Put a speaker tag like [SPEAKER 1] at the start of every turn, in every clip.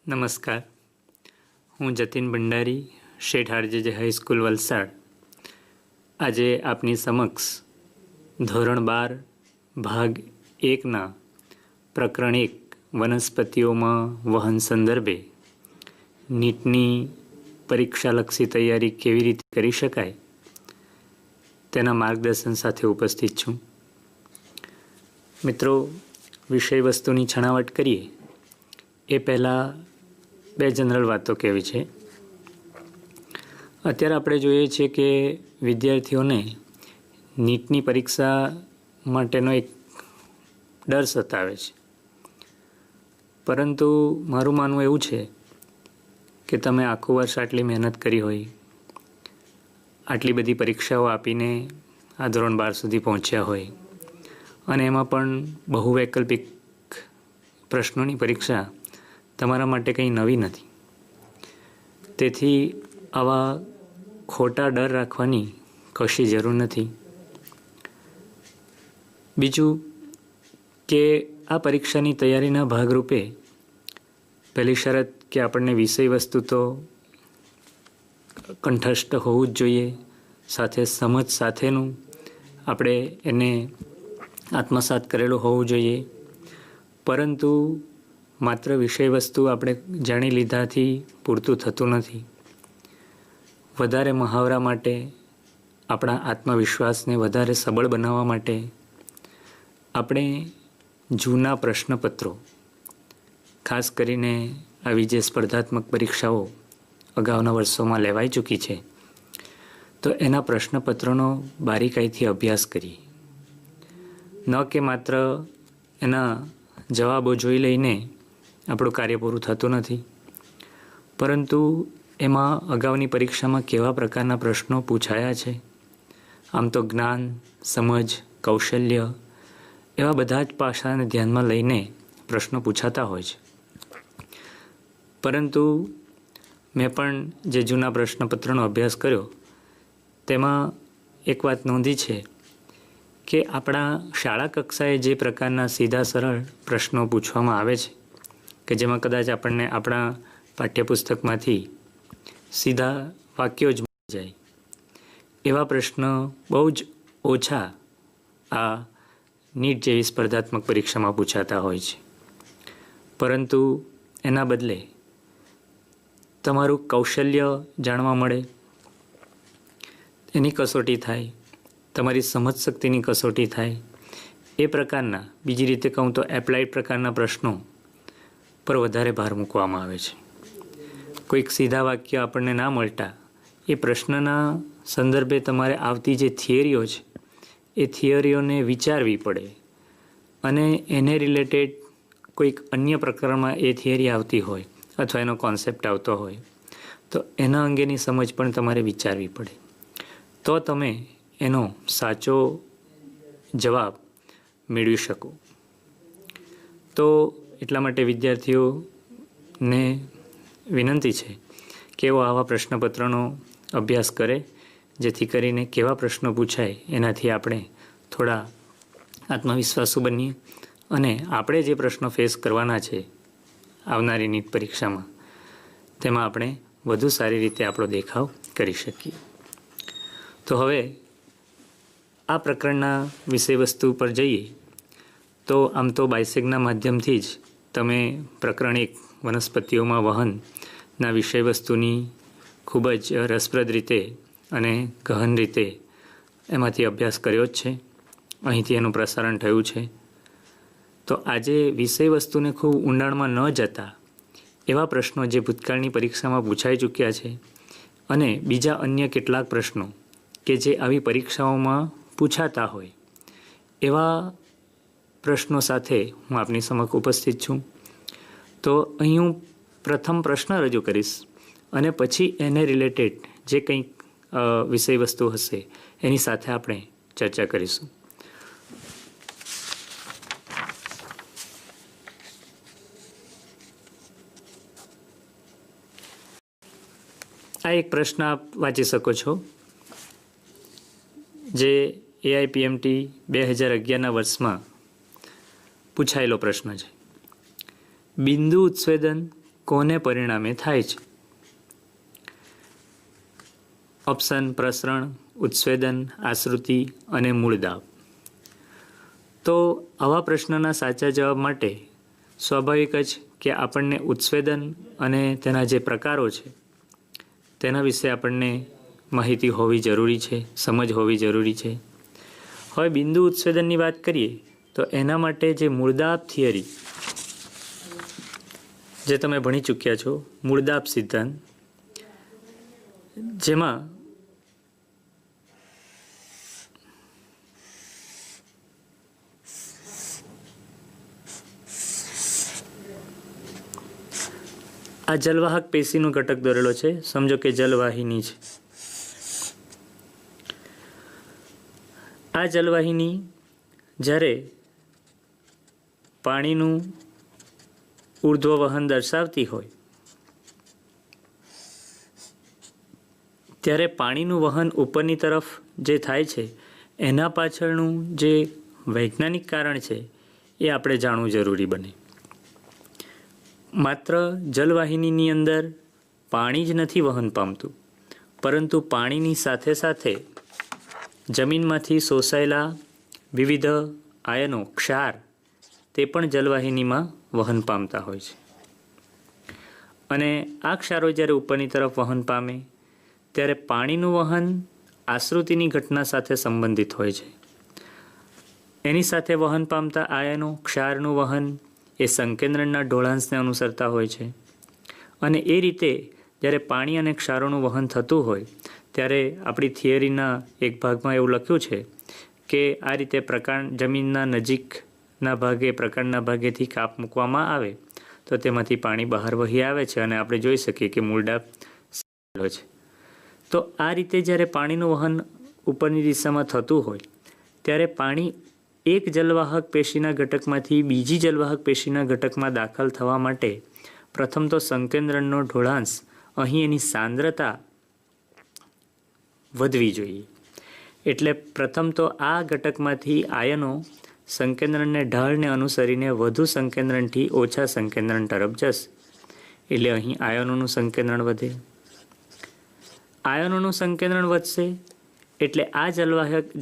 [SPEAKER 1] નમસ્કાર, હું જતીન ભંડારી, શેઠ RJ high school Valsad. આજે આપની સમક્ષ ધોરણ 12 ભાગ 1ના પ્રકરણ 1 વનસ્પતિઓમાં વહન સંદર્ભે નીટની પરીક્ષાલક્ષી તૈયારી કેવી રીતે કરી શકાય તેના માર્ગદર્શન સાથે ઉપસ્થિત છું. મિત્રો, વિષય વસ્તુની છણાવટ કરીએ એ પહેલાં બે જનરલ વાતો કહેવી છે. અત્યારે આપણે જોઈએ છીએ કે વિદ્યાર્થીઓને નીટની પરીક્ષા માટેનો એક ડર સતાવે છે, પરંતુ મારું માનવું એવું છે કે તમે આખું વર્ષ આટલી મહેનત કરી હોય, આટલી બધી પરીક્ષાઓ આપીને આ ધોરણ 12 સુધી પહોંચ્યા હોય અને એમાં પણ બહુ વૈકલ્પિક પ્રશ્નોની પરીક્ષા તમારા માટે કંઈ નવી નથી. તેથી આવા ખોટા ડર રાખવાની કશી જરૂર નથી. બીજું કે આ પરીક્ષાની તૈયારીના ભાગરૂપે પહેલી શરત કે આપણને વિષય વસ્તુ તો કંઠસ્થ હોવું જ જોઈએ, સાથે સમજ સાથેનું આપણે એને આત્મસાત કરેલું હોવું જોઈએ. પરંતુ માત્ર વિષય વસ્તુ આપણે જાણી લીધાથી પૂરતું થતું નથી. વધારે મહાવરા માટે, આપણા આત્મવિશ્વાસને વધારે સબળ બનાવવા માટે આપણે જૂના પ્રશ્નપત્રો, ખાસ કરીને આવી જે સ્પર્ધાત્મક પરીક્ષાઓ અગાઉના વર્ષોમાં લેવાઈ ચૂકી છે, તો એના પ્રશ્નપત્રોનો બારીકાઈથી અભ્યાસ કરીએ. ન કે માત્ર એના જવાબો જોઈ લઈને આપણું કાર્ય પૂરું થતું નથી, પરંતુ એમાં અગાઉની પરીક્ષામાં કેવા પ્રકારના પ્રશ્નો પૂછાયા છે, આમ તો જ્ઞાન, સમજ, કૌશલ્ય એવા બધા જ પાસાને ધ્યાનમાં લઈને પ્રશ્નો પૂછાતા હોય છે. પરંતુ મેં પણ જે જૂના પ્રશ્નપત્રનો અભ્યાસ કર્યો તેમાં એક વાત નોંધી છે કે આપણા શાળા કક્ષાએ જે પ્રકારના સીધા સરળ પ્રશ્નો પૂછવામાં આવે છે કે જેમાં કદાચ આપણને આપણા પાઠ્યપુસ્તકમાંથી સીધા વાક્યો જ મળી જાય, એવા પ્રશ્ન બહુ જ ઓછા આ નીટ જેવી સ્પર્ધાત્મક પરીક્ષામાં પૂછાતા હોય છે. પરંતુ એના બદલે તમારું કૌશલ્ય જાણવા મળે, એની કસોટી થાય, તમારી સમજ શક્તિની કસોટી થાય, એ પ્રકારના, બીજી રીતે કહું તો એપ્લાઇડ પ્રકારના પ્રશ્નો પર વધારે ભાર મૂકવામાં આવે છે. કોઈક સીધા વાક્ય આપણને ના મળતા એ પ્રશ્નના સંદર્ભે તમારે આવતી જે થિયરીઓ છે એ થિયરીઓને વિચારવી પડે અને એને રિલેટેડ કોઈક અન્ય પ્રકરણમાં એ થિયરી આવતી હોય અથવા એનો કોન્સેપ્ટ આવતો હોય તો એના અંગેની સમજ પણ તમારે વિચારવી પડે, તો તમે એનો સાચો જવાબ મેળવી શકો. તો એટલા માટે વિદ્યાર્થીઓને વિનંતી છે કે એઓ આવા પ્રશ્નપત્રનો અભ્યાસ કરે, જેથી કરીને કેવા પ્રશ્નો પૂછાય એનાથી આપણે થોડા આત્મવિશ્વાસુ બનીએ અને આપણે જે પ્રશ્નો ફેસ કરવાના છે આવનારી નીટ પરીક્ષામાં તેમાં આપણે વધુ સારી રીતે આપણો દેખાવ કરી શકીએ. તો હવે આ પ્રકરણના વિષયવસ્તુ પર જઈએ તો આમ તો બાયસેગના માધ્યમથી જ તમે પ્રકરણ 1 વનસ્પતિઓમાં વહનના વિષયવસ્તુની ખૂબ જ રસપ્રદ રીતે અને ગહન રીતે એમાંથી અભ્યાસ કર્યો જ છે. અહીંથી એનું પ્રસારણ થયું છે. તો આજે વિષયવસ્તુને ખૂબ ઊંડાણમાં ન જતા એવા પ્રશ્નો જે ભૂતકાળની પરીક્ષામાં પૂછાઈ ચૂક્યા છે અને બીજા અન્ય કેટલાક પ્રશ્નો કે જે આવી પરીક્ષાઓમાં પૂછાતા હોય એવા પ્રશ્નો સાથે હું આપની સમક્ષ ઉપસ્થિત છું. તો અહીં હું પ્રથમ પ્રશ્ન રજૂ કરીશ અને પછી એને રિલેટેડ જે કંઈક વિષયવસ્તુ હશે એની સાથે આપણે ચર્ચા કરીશું. આ એક પ્રશ્ન આપ વાંચી શકો છો, જે AIPMT 2011ના વર્ષમાં પૂછાયેલો પ્રશ્ન છે. બિંદુ ઉત્સેદન કોને પરિણામે થાય છે? ઓપ્શન: પ્રસરણ, ઉત્સ્વેદન, આશ્રુતિ અને મૂળદાબ. તો આવા પ્રશ્નના સાચા જવાબ માટે સ્વાભાવિક જ કે આપણને ઉત્સ્વેદન અને તેના જે પ્રકારો છે તેના વિશે આપણને માહિતી હોવી જરૂરી છે, સમજ હોવી જરૂરી છે. હવે બિંદુ ઉત્સ્વેદનની વાત કરીએ તો એના માટે જે મૂળદાબ થિયરી જે તમે ભણી ચૂક્યા છો, મૂળદાબ સિદ્ધાંત, જેમાં આ જલવાહક પેશીનો ઘટક દોરેલો છે. સમજો કે જલવાહિની છે. આ જલવાહિની જ્યારે પાણીનું ઉર્ધ્વ વહન દર્શાવતી હોય ત્યારે પાણીનું વહન ઉપરની તરફ જે થાય છે એના પાછળનું જે વૈજ્ઞાનિક કારણ છે એ આપણે જાણવું જરૂરી બને. માત્ર જલવાહિનીની અંદર પાણી જ નથી વહન પામતું, પરંતુ પાણીની સાથે સાથે જમીનમાંથી શોષાયેલા વિવિધ આયનો, ક્ષાર, તે પણ જલવાહિનીમાં વહન પામતા હોય છે. અને આ ક્ષારો જ્યારે ઉપરની તરફ વહન પામે ત્યારે પાણીનું વહન આશ્રુતિની ઘટના સાથે સંબંધિત હોય છે. એની સાથે વહન પામતા આયનો, ક્ષારનું વહન એ સંકેન્દ્રણના ઢોળાંશને અનુસરતા હોય છે. અને એ રીતે જ્યારે પાણી અને ક્ષારોનું વહન થતું હોય ત્યારે આપણી થિયરીના એક ભાગમાં એવું લખ્યું છે કે આ રીતે પ્રકાંડ જમીનના નજીકના ભાગે, પ્રકાંડના ભાગેથી કાપ મૂકવામાં આવે તો તેમાંથી પાણી બહાર વહી આવે છે અને આપણે જોઈ શકીએ કે મૂળદાબ છે. તો આ રીતે જ્યારે પાણીનું વહન ઉપરની દિશામાં થતું હોય ત્યારે પાણી એક જલવાહક પેશીના ઘટકમાંથી બીજી જલવાહક પેશીના ઘટકમાં દાખલ થવા માટે પ્રથમ તો સંકેન્દ્રણનો ઢોળાંશ, અહીં એની સાંદ્રતા વધવી જોઈએ. એટલે પ્રથમ તો આ ઘટકમાંથી આયનો સંકેન્દ્રણને ઢાળને અનુસરીને વધુ સંકેન્દ્રણથી ઓછા સંકેન્દ્રણ તરફ જશે. એટલે અહીં આયનોનું સંકેન્દ્રણ વધે. આયનોનું સંકેન્દ્રણ વધશે એટલે આ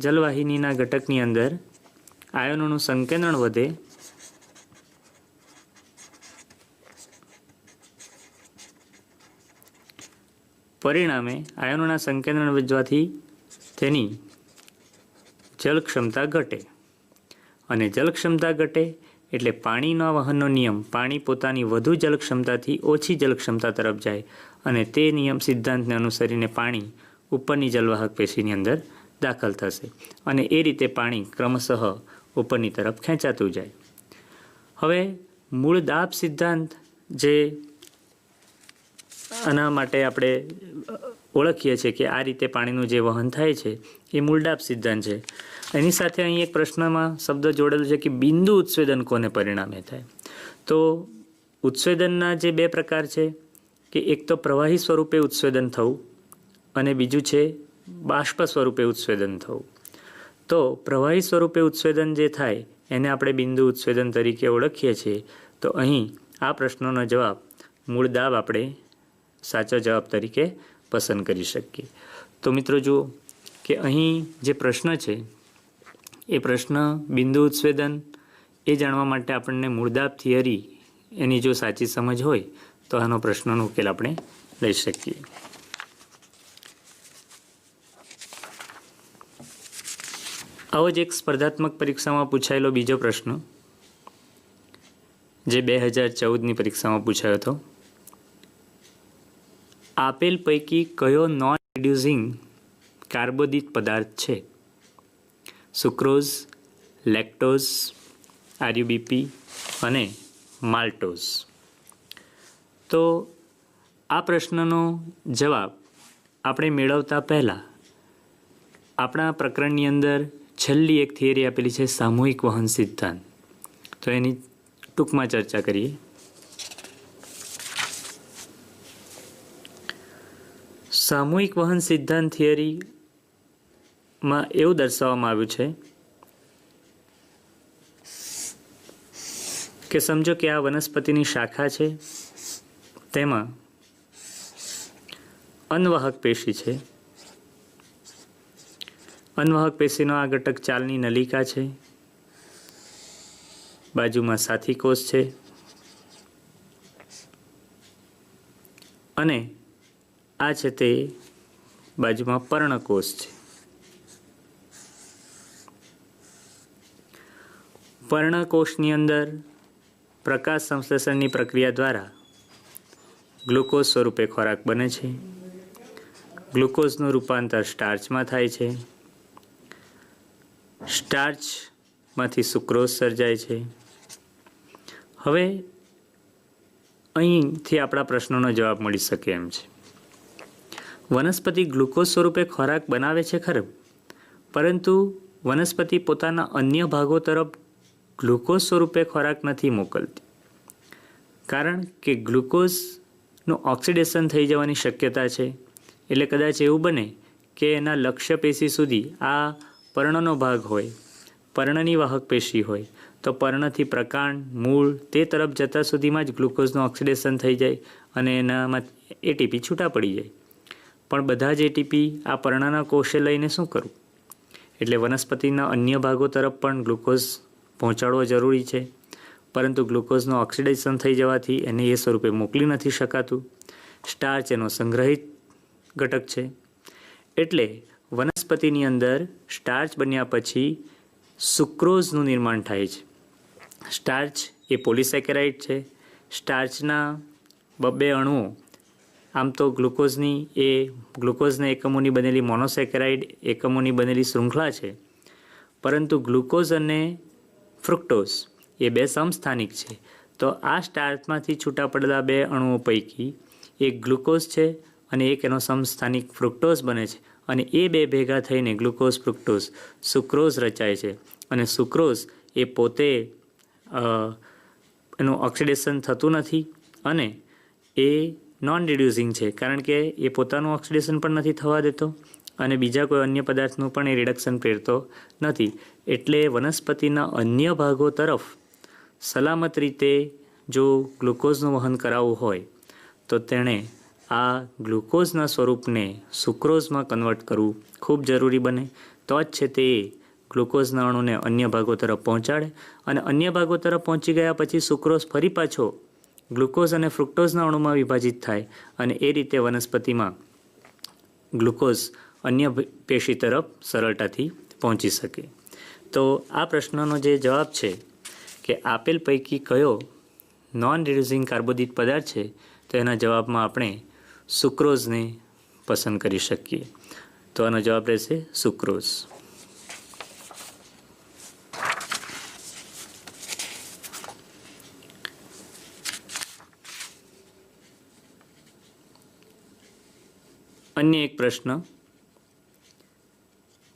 [SPEAKER 1] જલવાહિનીના ઘટકની અંદર આયનોનું સંકેન્દ્રણ વધે. પરિણામે આયનોના સંકેન્દ્રણ વધવાથી તેની જલ ક્ષમતા ઘટે. અને જલ ક્ષમતા ઘટે એટલે પાણીના વહનનો નિયમ, પાણી પોતાની વધુ જલ ક્ષમતાથી ઓછી જલ ક્ષમતા તરફ જાય અને તે નિયમ સિદ્ધાંતને અનુસરીને પાણી ઉપરની જલવાહક પેશીની અંદર દાખલ થશે અને એ રીતે પાણી ક્રમશઃ ઉપરની તરફ ખેંચાતું જાય. હવે મૂળદાબ સિદ્ધાંત જે આના માટે આપણે ઓળખીએ છીએ કે આ રીતે પાણીનું જે વહન થાય છે એ મૂળદાબ સિદ્ધાંત છે. એની સાથે અહીં એક પ્રશ્નમાં શબ્દ જોડેલો છે કે બિંદુ ઉત્સ્વેદન કોને પરિણામે થાય? તો ઉત્સ્વેદનના જે બે પ્રકાર છે કે એક તો પ્રવાહી સ્વરૂપે ઉત્સ્વેદન થવું અને બીજું છે બાષ્પ સ્વરૂપે ઉત્સ્વેદન થવું. તો પ્રવાહી સ્વરૂપે ઉત્સ્વેદન જે થાય એને આપણે બિંદુ ઉત્સ્વેદન તરીકે ઓળખીએ છીએ. તો અહીં આ પ્રશ્નનો જવાબ મૂળદાબ આપણે સાચો જવાબ તરીકે પસંદ કરી શકીએ. તો મિત્રો જુઓ કે અહીં જે પ્રશ્ન છે એ પ્રશ્ન બિંદુ ઉત્સ્વેદન એ જાણવા માટે આપણને મૂળદાબ થિયરી એની જો સાચી સમજ હોય તો આનો પ્રશ્નનો ઉકેલ આપણે લઈ શકીએ. આવો જ એક સ્પર્ધાત્મક પરીક્ષામાં પૂછાયેલો બીજો પ્રશ્ન જે 2014ની પરીક્ષામાં પૂછાયો હતો. આપેલ પૈકી કયો નોન રિડ્યુસિંગ કાર્બોદિત પદાર્થ છે? સુક્રોઝ, લેક્ટોઝ, આરયુબીપી અને માલ્ટોઝ. તો આ પ્રશ્નનો જવાબ આપણે મેળવતા પહેલાં આપણા પ્રકરણની અંદર છેલ્લી એક થિયરી આપેલી છે સામૂહિક વહન સિદ્ધાંત. તો એની ટૂંકમાં ચર્ચા કરીએ. સામૂહિક વહન સિદ્ધાંત થિયરીમાં એવું દર્શાવવામાં આવ્યું છે કે સમજો કે આ વનસ્પતિની શાખા છે તેમાં અન્વહક પેશી છે. અન્વહક પેશીનો આ ઘટક ચાલની નલિકા છે. બાજુમાં સાથી કોષ છે અને આ છે તે બાજુમાં પર્ણકોષ છે. પર્ણકોષની અંદર પ્રકાશ સંશ્લેષણની પ્રક્રિયા દ્વારા ગ્લુકોઝ સ્વરૂપે ખોરાક બને છે. ગ્લુકોઝનું રૂપાંતર સ્ટાર્ચમાં થાય છે. સ્ટાર્ચમાંથી સુક્રોઝ સર્જાય છે. હવે અહીંથી આપણા પ્રશ્નોનો જવાબ મળી શકે એમ છે. વનસ્પતિ ગ્લુકોઝ સ્વરૂપે ખોરાક બનાવે છે ખરું, પરંતુ વનસ્પતિ પોતાના અન્ય ભાગો તરફ ગ્લુકોઝ સ્વરૂપે ખોરાક નથી મોકલતી, કારણ કે ગ્લુકોઝનું ઓક્સિડેશન થઈ જવાની શક્યતા છે. એટલે કદાચ એવું બને કે એના લક્ષ્ય પેશી સુધી આ પર્ણનો ભાગ હોય, પર્ણની વાહક પેશી હોય, તો પર્ણથી પ્રકાંડ, મૂળ તે તરફ જતા સુધીમાં જ ગ્લુકોઝનું ઓક્સિડેશન થઈ જાય અને એનામાં એટીપી છૂટા પડી જાય. પણ બધા જ એટીપી આ પર્ણના કોષે લઈને શું કરવું? એટલે વનસ્પતિના અન્ય ભાગો તરફ પણ ગ્લુકોઝ પહોંચાડવો જરૂરી છે, પરંતુ ગ્લુકોઝનું ઓક્સિડેશન થઈ જવાથી એને એ સ્વરૂપે મોકલી નથી શકાતું. સ્ટાર્ચ એનો સંગ્રહિત ઘટક છે. એટલે વનસ્પતિની અંદર સ્ટાર્ચ બન્યા પછી સુક્રોઝનું નિર્માણ થાય છે. સ્ટાર્ચ એ પોલિસેકેરાઇડ છે. સ્ટાર્ચના બબ્બે અણુઓ આમ તો ગ્લુકોઝના એકમોની બનેલી મોનોસેકેરાઇડ એકમોની બનેલી શૃંખલા છે, પરંતુ ગ્લુકોઝ અને ફ્રુક્ટોઝ એ બે સમસ્થાનિક છે. તો આ સ્ટાર્ચમાંથી છૂટા પડેલા બે અણુઓ પૈકી એક ગ્લુકોઝ છે અને એક એનો સમસ્થાનિક ફ્રુક્ટોઝ બને છે, અને એ બે ભેગા થઈને ગ્લુકોઝ ફ્રુક્ટોઝ સુક્રોઝ રચાય છે. અને સુક્રોઝ એ પોતે એનું ઓક્સિડેશન થતું નથી અને એ નોન રિડ્યુસિંગ છે, કારણ કે એ પોતાનું ઓક્સિડેશન પણ નથી થવા દેતો અને બીજા કોઈ અન્ય પદાર્થનું પણ એ રિડક્શન પ્રેરતો નથી. એટલે વનસ્પતિના અન્ય ભાગો તરફ સલામત રીતે જો ગ્લુકોઝનું વહન કરાવવું હોય તો તેણે આ ગ્લુકોઝના સ્વરૂપને સુક્રોઝમાં કન્વર્ટ કરવું ખૂબ જરૂરી બને. તો જ છે તે ગ્લુકોઝના અણુને અન્ય ભાગો તરફ પહોંચાડે, અને અન્ય ભાગો તરફ પહોંચી ગયા પછી સુક્રોઝ ફરી પાછો ગ્લુકોઝ અને ફ્રુક્ટોઝના અણુમાં વિભાજિત થાય અને એ રીતે વનસ્પતિમાં ગ્લુકોઝ અન્ય પેશી તરફ સરળતાથી પહોંચી શકે. તો આ પ્રશ્નનો જે જવાબ છે કે આપેલ પૈકી કયો નોન રિડ્યુસિંગ કાર્બોદિત પદાર્થ છે, તો એના જવાબમાં આપણે સુક્રોઝને પસંદ કરી શકીએ. તો આનો જવાબ રહેશે સુક્રોઝ. અન્ય એક પ્રશ્ન,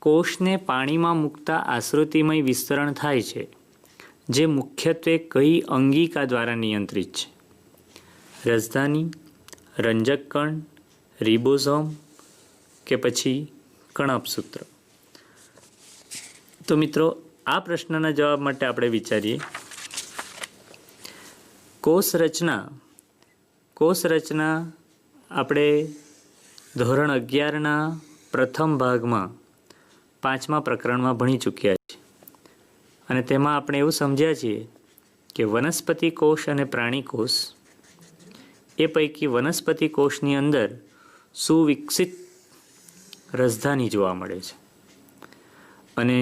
[SPEAKER 1] કોષને પાણીમાં મૂકતા આશ્રુતિમય વિસ્તરણ થાય છે, જે મુખ્યત્વે કઈ અંગિકા દ્વારા નિયંત્રિત છે? રસધાની, રંજક કણ, રિબોઝોમ કે પછી કણપસૂત્ર? તો મિત્રો, આ પ્રશ્નના જવાબ માટે આપણે વિચારીએ. કોષ રચના આપણે ધોરણ 11ના પ્રથમ ભાગમાં 5મા પ્રકરણમાં ભણી ચૂક્યા છીએ, અને તેમાં આપણે એવું સમજ્યા છીએ કે વનસ્પતિ કોષ અને પ્રાણી કોષ એ પૈકી વનસ્પતિ કોષની અંદર સુવિકસિત રસધાની જોવા મળે છે. અને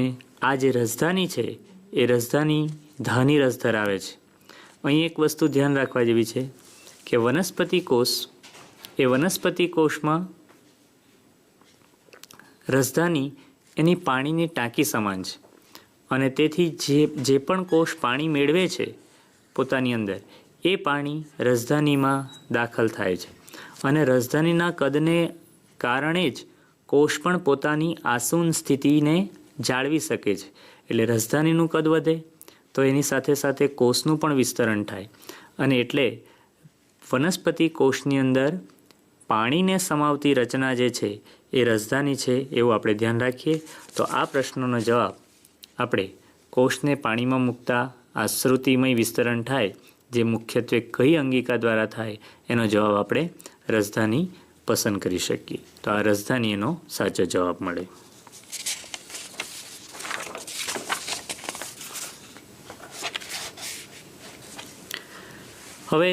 [SPEAKER 1] આ જે રસધાની છે એ રસધાની ધાની રસ ધરાવે છે. અહીં એક વસ્તુ ધ્યાન રાખવા જેવી છે કે વનસ્પતિ કોષમાં રસધાની એની પાણીની ટાંકી સમાન છે, અને તેથી જે પણ કોષ પાણી મેળવે છે પોતાની અંદર, એ પાણી રસધાનીમાં દાખલ થાય છે. અને રસધાનીના કદને કારણે જ કોષ પણ પોતાની આસુન સ્થિતિને જાળવી શકે છે. એટલે રસધાનીનું કદ વધે તો એની સાથે સાથે કોષનું પણ વિસ્તરણ થાય, અને એટલે વનસ્પતિ કોષની અંદર પાણીને સમાવતી રચના જે છે એ રસધાની છે, એવું આપણે ધ્યાન રાખીએ. તો આ પ્રશ્નનો જવાબ આપણે કોષને પાણીમાં મૂકતા આશ્રુતિમય વિસ્તરણ થાય જે મુખ્યત્વે કઈ અંગિકા દ્વારા થાય એનો જવાબ આપણે રસધાની પસંદ કરી શકીએ. તો આ રસધાની એનો સાચો જવાબ મળે. હવે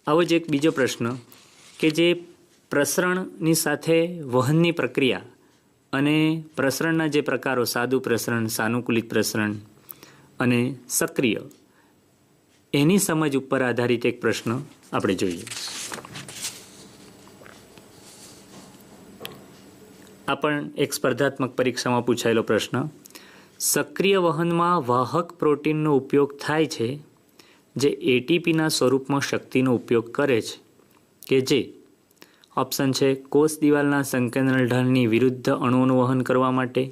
[SPEAKER 1] આવો જ એક બીજો પ્રશ્ન કે જે પ્રસરણની સાથે વહનની પ્રક્રિયા અને પ્રસરણના જે પ્રકારો સાદું પ્રસરણ, સાનુકૂલિત પ્રસરણ અને સક્રિય, એની સમજ ઉપર આધારિત એક પ્રશ્ન આપણે જોઈએ. આ પણ એક સ્પર્ધાત્મક પરીક્ષામાં પૂછાયેલો પ્રશ્ન. સક્રિય વહનમાં વાહક પ્રોટીનનો ઉપયોગ થાય છે જે એટીપીના સ્વરૂપમાં શક્તિનો ઉપયોગ કરે છે કે જે ઓપ્શન છે કોષ દિવાલના સંકેન્દ્રણ ઢાળની વિરુદ્ધ અણુઓનું વહન કરવા માટે,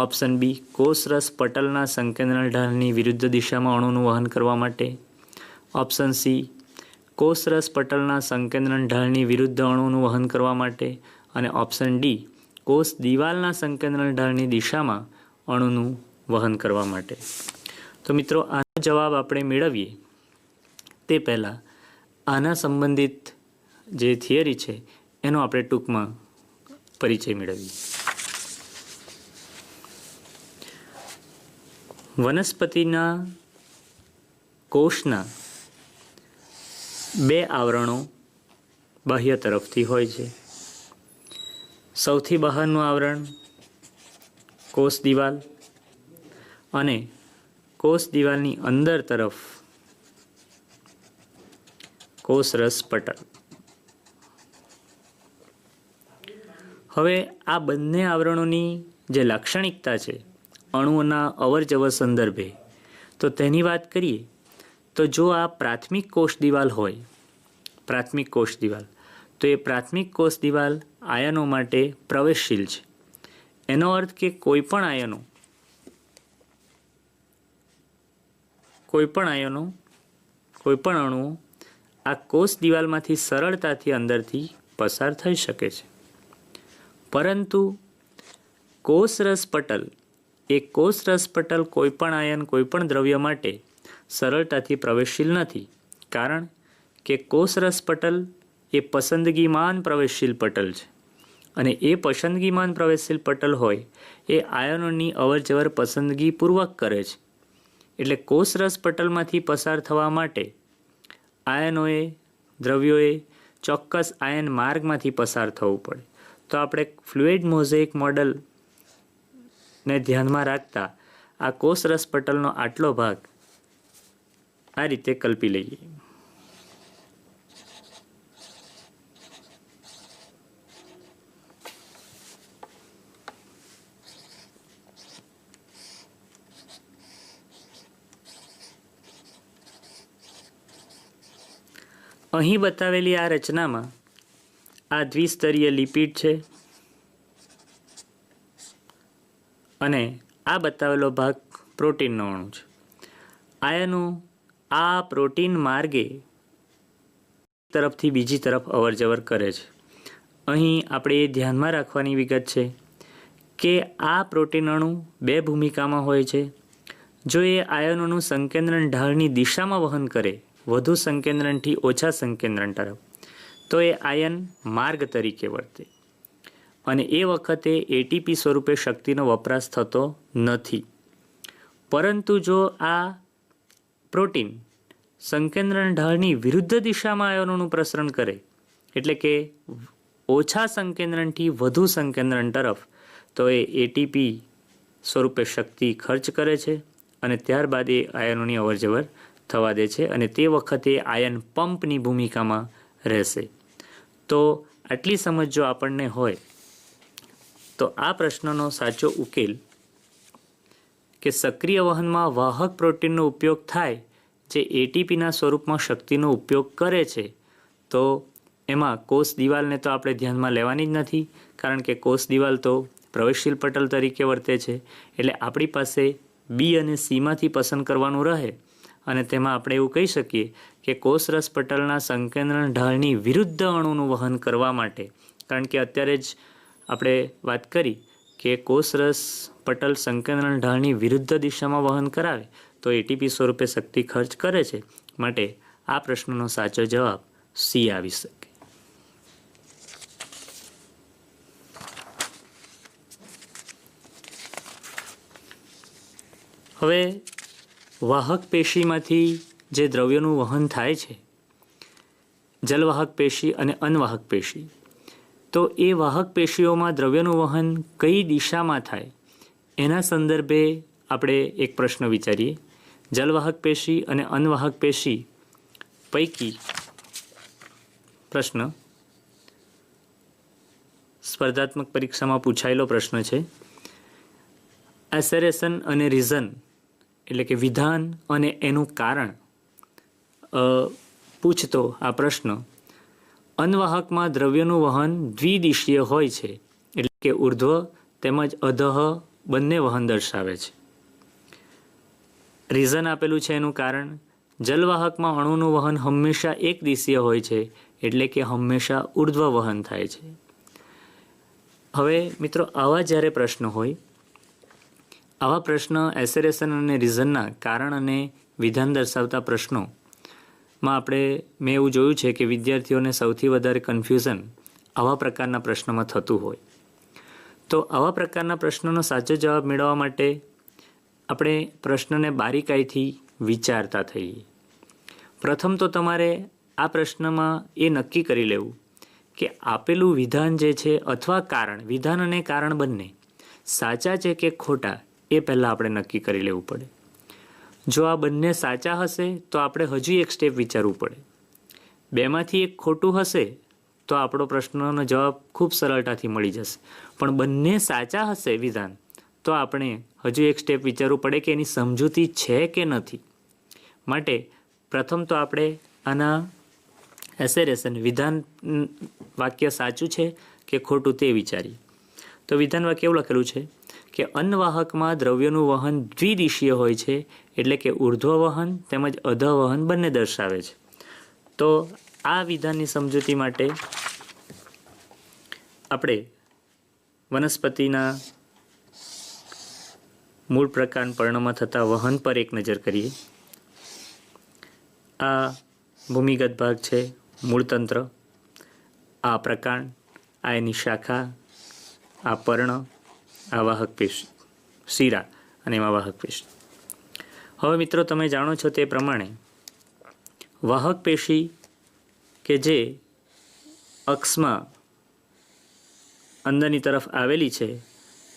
[SPEAKER 1] ઓપ્શન બી કોષરસ પટલના સંકેન્દ્રણ ઢાળની વિરુદ્ધ દિશામાં અણુનું વહન કરવા માટે, ઓપ્શન સી કોષરસ પટલના સંકેન્દ્રણ ઢાળની વિરુદ્ધ અણુનું વહન કરવા માટે અને ઓપ્શન ડી કોષ દિવાલના સંકેન્દ્રણ ઢાળની દિશામાં અણુનું વહન કરવા માટે. તો મિત્રો, આનો જવાબ આપણે મેળવીએ તે પહેલાં આના સંબંધિત જે થિયરી છે એનો આપણે ટૂંકમાં પરિચય મેળવીએ. વનસ્પતિના કોષના બે આવરણો બાહ્ય તરફથી હોય છે. સૌથી બહારનું આવરણ કોષ દિવાલ અને કોષ દિવાલની અંદર તરફ કોષરસ પટલ. હવે આ બંને આવરણોની જે લાક્ષણિકતા છે અણુઓના અવરજવર સંદર્ભે, તો તેની વાત કરીએ તો જો આ પ્રાથમિક કોષ દિવાલ હોય, પ્રાથમિક કોષ દિવાલ, તો એ પ્રાથમિક કોષ દિવાલ આયનો માટે પ્રવેશશીલ છે. એનો અર્થ કે કોઈપણ આયનો કોઈપણ અણુઓ આ કોષ દિવાલમાંથી સરળતાથી અંદરથી પસાર થઈ શકે છે. પરંતુ કોષરસ પટલ કોઈપણ આયન કોઈપણ દ્રવ્ય માટે સરળતાથી પ્રવેશશીલ નથી, કારણ કે કોષરસ પટલ એ પસંદગીમાન પ્રવેશશીલ પટલ છે અને એ પસંદગીમાન પ્રવેશશીલ પટલ હોય એ આયનોની અવરજવર પસંદગીપૂર્વક કરે છે. એટલે કોષરસ પટલમાંથી પસાર થવા માટે દ્રવ્યોએ ચોક્કસ આયન માર્ગમાંથી પસાર થવું પડે. તો આપણે ફ્લુઇડ મોઝેઇક મોડલને ધ્યાનમાં રાખતા આ કોષરસ પટલનો આટલો ભાગ આ રીતે કલ્પી લઈએ. અહીં બતાવેલી આ રચનામાં આ દ્વિસ્તરીય લિપિડ છે અને આ બતાવેલો ભાગ પ્રોટીનનો અણુ છે. આયનો આ પ્રોટીન માર્ગે તરફથી બીજી તરફ અવરજવર કરે છે. અહીં આપણે એ ધ્યાનમાં રાખવાની વિગત છે કે આ પ્રોટીન અણુ બે ભૂમિકામાં હોય છે. જો એ આયનોનું સંકેન્દ્રણ ઢાળની દિશામાં વહન કરે, વધુ સંકેન્દ્રણથી ઓછા સંકેન્દ્રણ તરફ, તો એ આયન માર્ગ તરીકે વર્તે અને એ વખતે એટીપી સ્વરૂપે શક્તિનો વપરાશ થતો નથી. પરંતુ જો આ પ્રોટીન સંકેન્દ્રણ ઢાળની વિરુદ્ધ દિશામાં આયનોનું પ્રસરણ કરે, એટલે કે ઓછા સંકેન્દ્રણથી વધુ સંકેન્દ્રણ તરફ, તો એ એટીપી સ્વરૂપે શક્તિ ખર્ચ કરે છે અને ત્યારબાદ એ આયનોની અવરજવર થવા દે છે અને તે વખતે આયન પંપની ભૂમિકામાં રહેશે. તો આટલી સમજ જો આપણને હોય તો આ પ્રશ્નનો સાચો ઉકેલ કે સક્રિય વહનમાં વાહક પ્રોટીનનો ઉપયોગ થાય જે એટીપીના સ્વરૂપમાં શક્તિનો ઉપયોગ કરે છે, તો એમાં કોષ દિવાલને તો આપણે ધ્યાનમાં લેવાની જ નથી, કારણ કે કોષ દિવાલ તો પ્રવેશશીલ પટલ તરીકે વર્તે છે. એટલે આપણી પાસે બી અને સીમાંથી પસંદ કરવાનું રહે અને તેમાં આપણે એવું કહી શકીએ કે કોષરસ પટલના સંકેન્દ્રણ ઢાળની વિરુદ્ધ અણુનું વહન કરવા માટે, કારણ કે અત્યારે જ આપણે વાત કરી કે કોષરસ પટલ સંકેન્દ્રણ ઢાળની વિરુદ્ધ દિશામાં વહન કરાવે તો એટીપી સ્વરૂપે શક્તિ ખર્ચ કરે છે માટે આ પ્રશ્નનો સાચો જવાબ સી આવી શકે. હવે વાહક પેશીમાંથી જે દ્રવ્યનું વહન થાય છે, જલવાહક પેશી અને અનવાહક પેશી, તો એ વાહક પેશીઓમાં દ્રવ્યનું વહન કઈ દિશામાં થાય એના સંદર્ભે આપણે એક પ્રશ્ન વિચારીએ. જલવાહક પેશી અને અનવાહક પેશી પૈકી પ્રશ્ન સ્પર્ધાત્મક પરીક્ષામાં પૂછાયેલો પ્રશ્ન છે. એસેરેશન અને રીઝન એટલે કે વિધાન અને એનું કારણ પૂછતો આ પ્રશ્ન અનવાહકમાં દ્રવ્યનું વહન દ્વિદિશીય હોય છે, એટલે કે ઉર્ધ્વ તેમજ અધઃ બંને વહન દર્શાવે છે. રીઝન આપેલું છે એનું કારણ, જલવાહકમાં અણુનું વહન હંમેશા એક દિશીય હોય છે, એટલે કે હંમેશા ઉર્ધ્વ વહન થાય છે. હવે મિત્રો આવા જ્યારે પ્રશ્ન હોય, આવા પ્રશ્ન એસેરેશન અને રીઝનના કારણ અને વિધાન દર્શાવતા પ્રશ્નોમાં મેં એવું જોયું છે કે વિદ્યાર્થીઓને સૌથી વધારે કન્ફ્યુઝન આવા પ્રકારના પ્રશ્નમાં થતું હોય. તો આવા પ્રકારના પ્રશ્નનો સાચો જવાબ મેળવવા માટે આપણે પ્રશ્નને બારીકાઈથી વિચારતા થઈએ. પ્રથમ તો તમારે આ પ્રશ્નમાં એ નક્કી કરી લેવું કે આપેલું વિધાન જે છે અથવા કારણ, વિધાન અને કારણ બંને સાચા છે કે ખોટા એ પહેલાં આપણે નક્કી કરી લેવું પડે. જો આ બંને સાચા હશે તો આપણે હજુ એક સ્ટેપ વિચારવું પડે. બેમાંથી એક ખોટું હશે તો આપણો પ્રશ્નનો જવાબ ખૂબ સરળતાથી મળી જશે. પણ બંને સાચા હશે વિધાન તો આપણે હજુ એક સ્ટેપ વિચારવું પડે કે એની સમજૂતી છે કે નથી. માટે પ્રથમ તો આપણે આના એસેરેશન વિધાન વાક્ય સાચું છે કે ખોટું તે વિચારીએ. તો વિધાન વાક્ય એવું લખેલું છે કે અનવાહકમાં દ્રવ્યનું વહન દ્વિદિશીય હોય છે, એટલે કે ઉર્ધ્વ વહન તેમજ અધઃ વહન બંને દર્શાવે છે. તો આ વિધાનની સમજૂતી માટે આપણે વનસ્પતિના મૂળ પ્રકાર પર્ણમાં થતા વહન પર એક નજર કરીએ. આ ભૂમિગત ભાગ છે, મૂળતંત્ર, આ પ્રકાંડ, આ એની શાખા, આ પર્ણ, આ વાહક પેશી, શીરા અને એમાં વાહક પેશી. હવે મિત્રો તમે જાણો છો તે પ્રમાણે વાહક પેશી કે જે અક્ષમાં અંદરની તરફ આવેલી છે,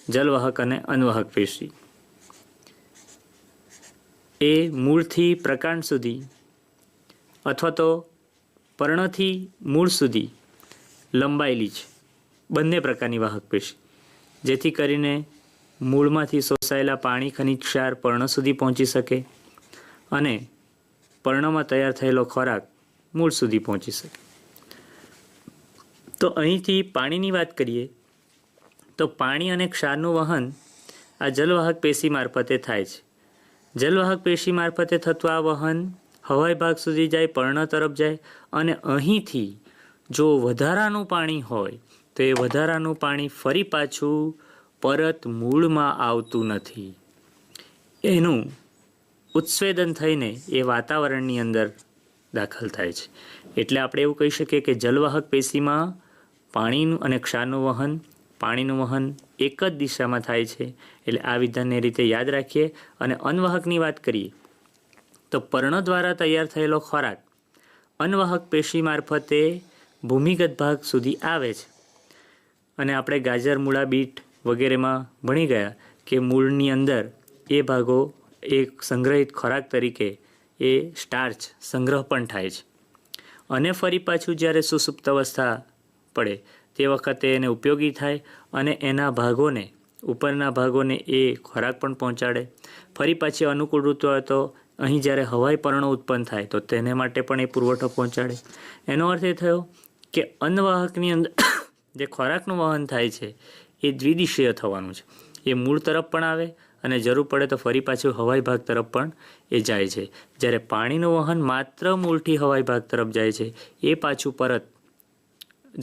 [SPEAKER 1] જલવાહક અને અનવાહક પેશી, એ મૂળથી પ્રકાંડ સુધી અથવા તો પર્ણથી મૂળ સુધી લંબાયેલી છે. બંને પ્રકારની વાહક પેશી, જેથી કરીને મૂળમાંથી શોષાયેલા પાણી, ખનિજ ક્ષાર પર્ણ સુધી પહોંચી શકે અને પર્ણમાં તૈયાર થયેલો ખોરાક મૂળ સુધી પહોંચી શકે. તો અહીંથી પાણીની વાત કરીએ તો પાણી અને ક્ષારનું વહન આ જલવાહક પેશી મારફતે થાય છે. જલવાહક પેશી મારફતે થતું આ વહન હવાઈ ભાગ સુધી જાય, પર્ણ તરફ જાય અને અહીંથી જો વધારાનું પાણી હોય તો એ વધારાનું પાણી ફરી પાછું પરત મૂળમાં આવતું નથી. એનું ઉત્સ્વેદન થઈને એ વાતાવરણની અંદર દાખલ થાય છે. એટલે આપણે એવું કહી શકીએ કે જલવાહક પેશીમાં પાણીનું અને ક્ષારનું વહન, પાણીનું વહન એક જ દિશામાં થાય છે. એટલે આ વિધાનને રીતે યાદ રાખીએ. અને અનવાહકની વાત કરીએ તો પર્ણ દ્વારા તૈયાર થયેલો ખોરાક અનવાહક પેશી મારફતે ભૂમિગત ભાગ સુધી આવે છે. અને આપણે ગાજર, મૂળા, બીટ વગેરેમાં ભણી ગયા કે મૂળની અંદર એ ભાગો એક સંગ્રહિત ખોરાક તરીકે એ સ્ટાર્ચ સંગ્રહ પણ થાય છે. અને ફરી પાછું જ્યારે સુસુપ્ત અવસ્થા પડે તે વખતે એને ઉપયોગી થાય અને એના ભાગોને, ઉપરના ભાગોને એ ખોરાક પણ પહોંચાડે. ફરી પાછી અનુકૂળ ઋતુ હોય તો અહીં જ્યારે હવાઈ પર્ણો ઉત્પન્ન થાય તો તેને માટે પણ એ પુરવઠો પહોંચાડે. એનો અર્થ એ થયો કે અનવાહકની અંદર જે ખોરાકનું વહન થાય છે એ દ્વિદિશીય થવાનું છે. એ મૂળ તરફ પણ આવે અને જરૂર પડે તો ફરી પાછું હવાઈ ભાગ તરફ પણ એ જાય છે. જ્યારે પાણીનું વહન માત્ર મૂળથી હવાઈ ભાગ તરફ જાય છે, એ પાછું પરત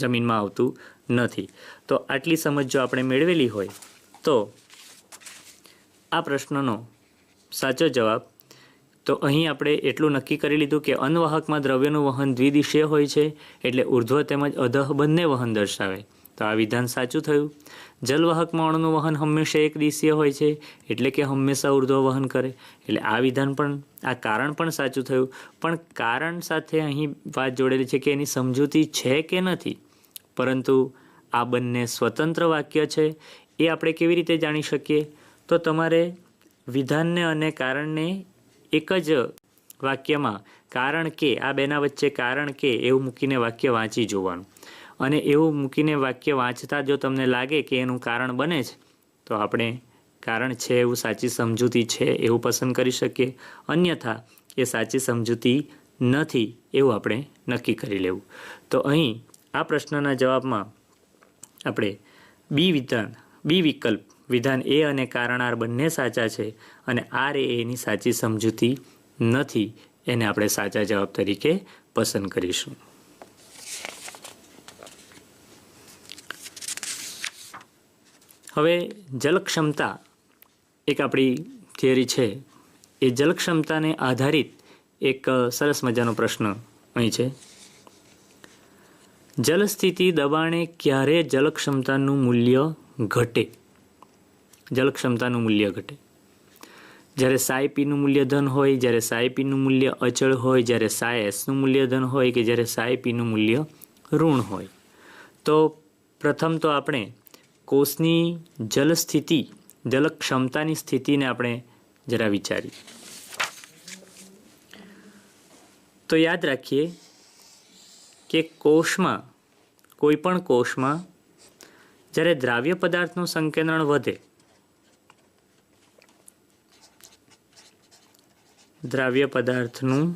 [SPEAKER 1] જમીનમાં આવતું નથી. તો આટલી સમજ જો આપણે મેળવેલી હોય તો આ પ્રશ્નનો સાચો જવાબ તો અહીં આપણે એટલું નક્કી કરી લીધું કે અન્વવાહકમાં દ્રવ્યનું વહન દ્વિદિશીય હોય છે, એટલે ઉર્ધ્વ તેમજ અધઃ બંને વહન દર્શાવે. તો આ વિધાન સાચું થયું. જલવાહકમાં અણુનું વહન હંમેશા એક દિશીય હોય છે, એટલે કે હંમેશા ઉર્ધ્વ વહન કરે. એટલે આ વિધાન પણ, આ કારણ પણ સાચું થયું. પણ કારણ સાથે અહીં વાત જોડેલી છે કે એની સમજૂતી છે કે નથી. પરંતુ આ બંને સ્વતંત્ર વાક્ય છે. એ આપણે કેવી રીતે જાણી શકીએ? તો તમારે વિધાનને અને કારણને એક જ વાક્યમાં કારણ કે, આ બેના વચ્ચે કારણ કે એવું મૂકીને વાક્ય વાંચી જોવાનું. અને એવું મૂકીને વાક્ય વાંચતા જો તમને લાગે કે એનું કારણ બને છે, તો આપણે કારણ છે એવું સાચી સમજૂતી છે એવું પસંદ કરી શકીએ. અન્યથા એ સાચી સમજૂતી નથી એવું આપણે નક્કી કરી લેવું. તો અહીં આ પ્રશ્નના જવાબમાં આપણે બી વિકલ્પ વિધાન એ અને કારણ આર બંને સાચા છે અને આર એ એની સાચી સમજૂતી નથી, એને આપણે સાચા જવાબ તરીકે પસંદ કરીશું. હવે જલક્ષમતા એક આપણી થિયરી છે. એ જલક્ષમતાને આધારિત એક સરસ મજાનો પ્રશ્ન અહીં છે. જલસ્થિતિ દબાણે ક્યારે જલક્ષમતાનું મૂલ્ય ઘટે? જલક્ષમતાનું મૂલ્ય ઘટે જ્યારે સાઈ પીનું મૂલ્ય ધન હોય, જ્યારે સાઈ પીનું મૂલ્ય અચળ હોય, જ્યારે સાઈ એસનું મૂલ્ય ધન હોય કે જ્યારે સાઈ પીનું મૂલ્ય ઋણ હોય. તો પ્રથમ તો આપણે કોષની જલસ્થિતિ, જલક્ષમતાની સ્થિતિને આપણે જરા વિચારીએ. તો યાદ રાખીએ કે કોષમાં, કોઈ પણ કોષમાં જ્યારે દ્રાવ્ય પદાર્થનું સંકેન્દ્રણ વધે, દ્રાવ્ય પદાર્થનું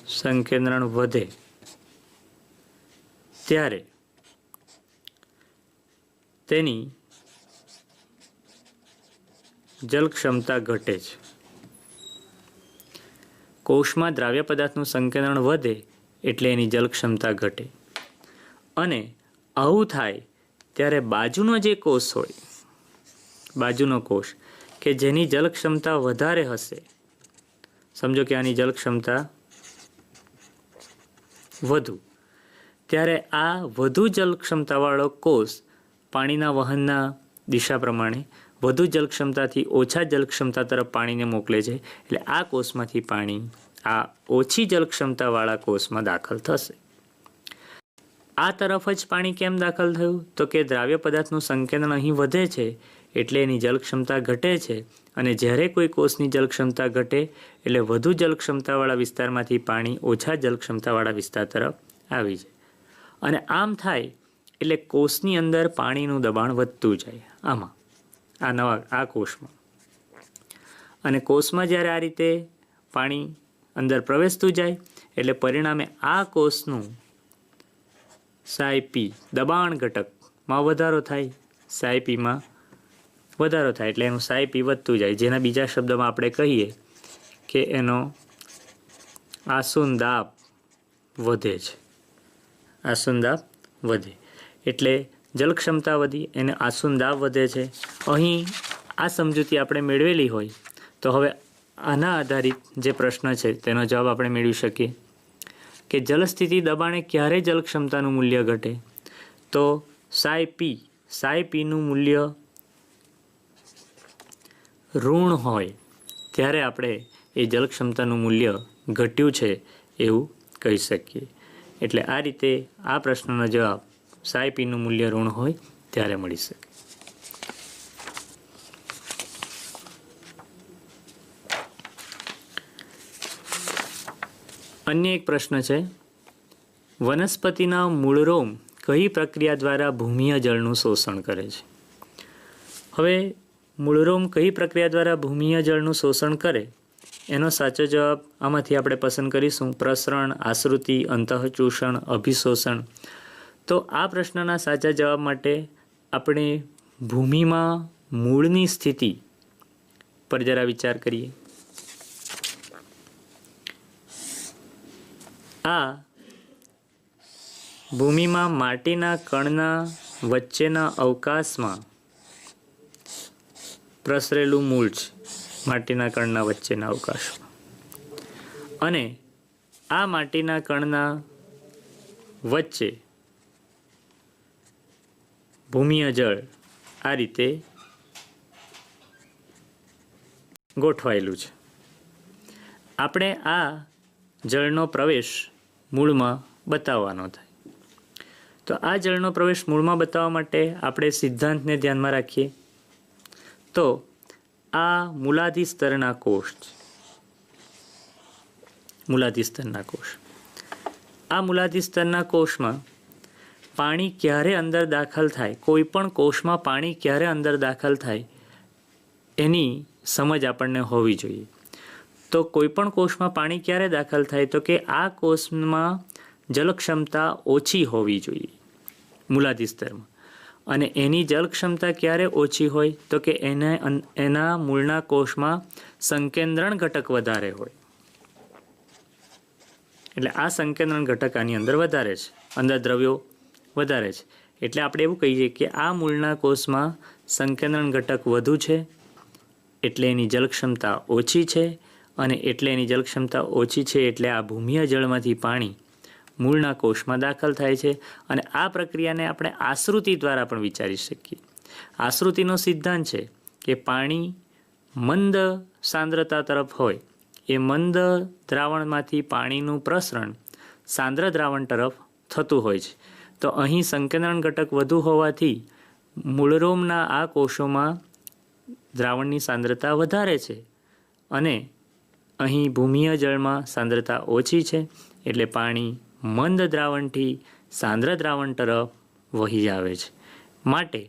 [SPEAKER 1] સંકેન્દ્રણ વધે ત્યારે તેની જલક્ષમતા ઘટે છે. કોષમાં દ્રાવ્ય પદાર્થનું સંકેન્દ્રણ વધે એટલે એની જલક્ષમતા ઘટે. અને આવું થાય ત્યારે બાજુનો જે કોષ હોય, બાજુનો કોષ કે જેની જલક્ષમતા વધારે હશે, સમજો કે આની જલક્ષમતા વધુ, ત્યારે આ વધુ જલક્ષમતાવાળો કોષ પાણીના વહનના દિશા પ્રમાણે વધુ જલક્ષમતાથી ઓછા જલક્ષમતા તરફ પાણીને મોકલે છે. એટલે આ કોષમાંથી પાણી આ ઓછી જલક્ષમતાવાળા કોષમાં દાખલ થશે. આ તરફ જ પાણી કેમ દાખલ થયું? તો કે દ્રાવ્ય પદાર્થનું સંકેન્દ્રણ અહીં વધે છે એટલે એની જલક્ષમતા ઘટે છે. અને જ્યારે કોઈ કોષની જલક્ષમતા ઘટે એટલે વધુ જલક્ષમતાવાળા વિસ્તારમાંથી પાણી ઓછા જલક્ષમતાવાળા વિસ્તાર તરફ આવી જાય. અને આમ થાય એટલે કોષની અંદર પાણીનું દબાણ વધતું જાય. આમાં આ કોષમાં, અને કોષમાં જ્યારે આ રીતે પાણી અંદર પ્રવેશતું જાય એટલે પરિણામે આ કોષનું સાઈ-પી દબાણ ઘટકમાં વધારો થાય. સાઈ-પીમાં વધારો થાય એટલે એનું સાઈ-પી વધતું જાય, જેના બીજા શબ્દમાં આપણે કહીએ કે એનો આસુંદાબ વધે છે. આસુંદાબ વધે એટલે જલક્ષમતા વધી, એને આસુંદાબ વધે છે. અહીં આ સમજૂતી આપણે મેળવેલી હોય તો હવે આના આધારિત જે પ્રશ્ન છે તેનો જવાબ આપણે મેળવી શકીએ કે જલસ્થિતિ દબાણે ક્યારે જલક્ષમતાનું મૂલ્ય ઘટે? તો સાઈ-પીનું મૂલ્ય ઋણ હોય ત્યારે આપણે એ જલક્ષમતાનું મૂલ્ય ઘટ્યું છે એવું કહી શકીએ. એટલે આ રીતે આ પ્રશ્નનો જવાબ સાઈ-પીનું મૂલ્ય ઋણ હોય ત્યારે મળી શકે. અન્ય એક પ્રશ્ન છે, વનસ્પતિના મૂળરોમ કઈ પ્રક્રિયા દ્વારા ભૂમિય જળનું શોષણ કરે છે? હવે મૂળરોમ કઈ પ્રક્રિયા દ્વારા ભૂમિય જળનું શોષણ કરે એનો સાચો જવાબ આમાંથી આપણે પસંદ કરીશું. પ્રસરણ, આશ્રુતિ, અંતઃચૂષણ, અભિશોષણ. તો આ પ્રશ્નના સાચા જવાબ માટે આપણે ભૂમિમાં મૂળની સ્થિતિ પર જરા વિચાર કરીએ. આ ભૂમિમાં માટીના કણના વચ્ચેના અવકાશમાં પ્રસરેલું મૂળ છે માટીના કણના વચ્ચેના અવકાશમાં, અને આ માટીના કણના વચ્ચે ભૂમિય જળ આ રીતે ગોઠવાયેલું છે. આપણે આ જળનો પ્રવેશ મૂળમાં બતાવવાનો થાય. તો આ જળનો પ્રવેશ મૂળમાં બતાવવા માટે આપણે સિદ્ધાંતને ધ્યાનમાં રાખીએ તો આ મૂલાધિ સ્તરના કોષ છે. મૂલાધિ સ્તરના કોષ, આ મૂલાધિ સ્તરના કોષમાં પાણી ક્યારે અંદર દાખલ થાય, કોઈ પણ કોષમાં પાણી ક્યારે અંદર દાખલ થાય એની સમજ આપણને હોવી જોઈએ. તો કોઈ પણ કોષમાં પાણી ક્યારે દાખલ થાય, તો કે આ કોષમાં જલ ક્ષમતા ઓછી હોવી જોઈએ મૂલાધિ સ્તરમાં. અને એની જલ ક્ષમતા ક્યારે ઓછી હોય, તો કે એના મૂળના કોષમાં સંકેન્દ્રણ ઘટક વધારે હોય. એટલે આ સંકેન્દ્રણ ઘટક આની અંદર વધારે છે, અંદર દ્રવ્યો વધારે છે. એટલે આપણે એવું કહીએ કે આ મૂળના કોષમાં સંકેન્દ્રણ ઘટક વધુ છે, એટલે એની જલ ક્ષમતા ઓછી છે, અને એટલે એની જલ ક્ષમતા ઓછી છે એટલે આ ભૂમિય જળમાંથી પાણી મૂળના કોષમાં દાખલ થાય છે. અને આ પ્રક્રિયાને આપણે આશ્રુતિ દ્વારા પણ વિચારી શકીએ. આશ્રુતિનો સિદ્ધાંત છે કે પાણી મંદ સાંદ્રતા તરફ હોય, એ મંદ દ્રાવણમાંથી પાણીનું પ્રસરણ સાંદ્ર દ્રાવણ તરફ થતું હોય છે. તો અહીં સંકેન્દ્રણ ઘટક વધુ હોવાથી મૂળરોમના આ કોષોમાં દ્રાવણની સાંદ્રતા વધારે છે, અને અહીં ભૂમિય જળમાં સાંદ્રતા ઓછી છે, એટલે પાણી મંદ દ્રાવણથી સાંદ્ર દ્રાવણ તરફ વહી આવે છે. માટે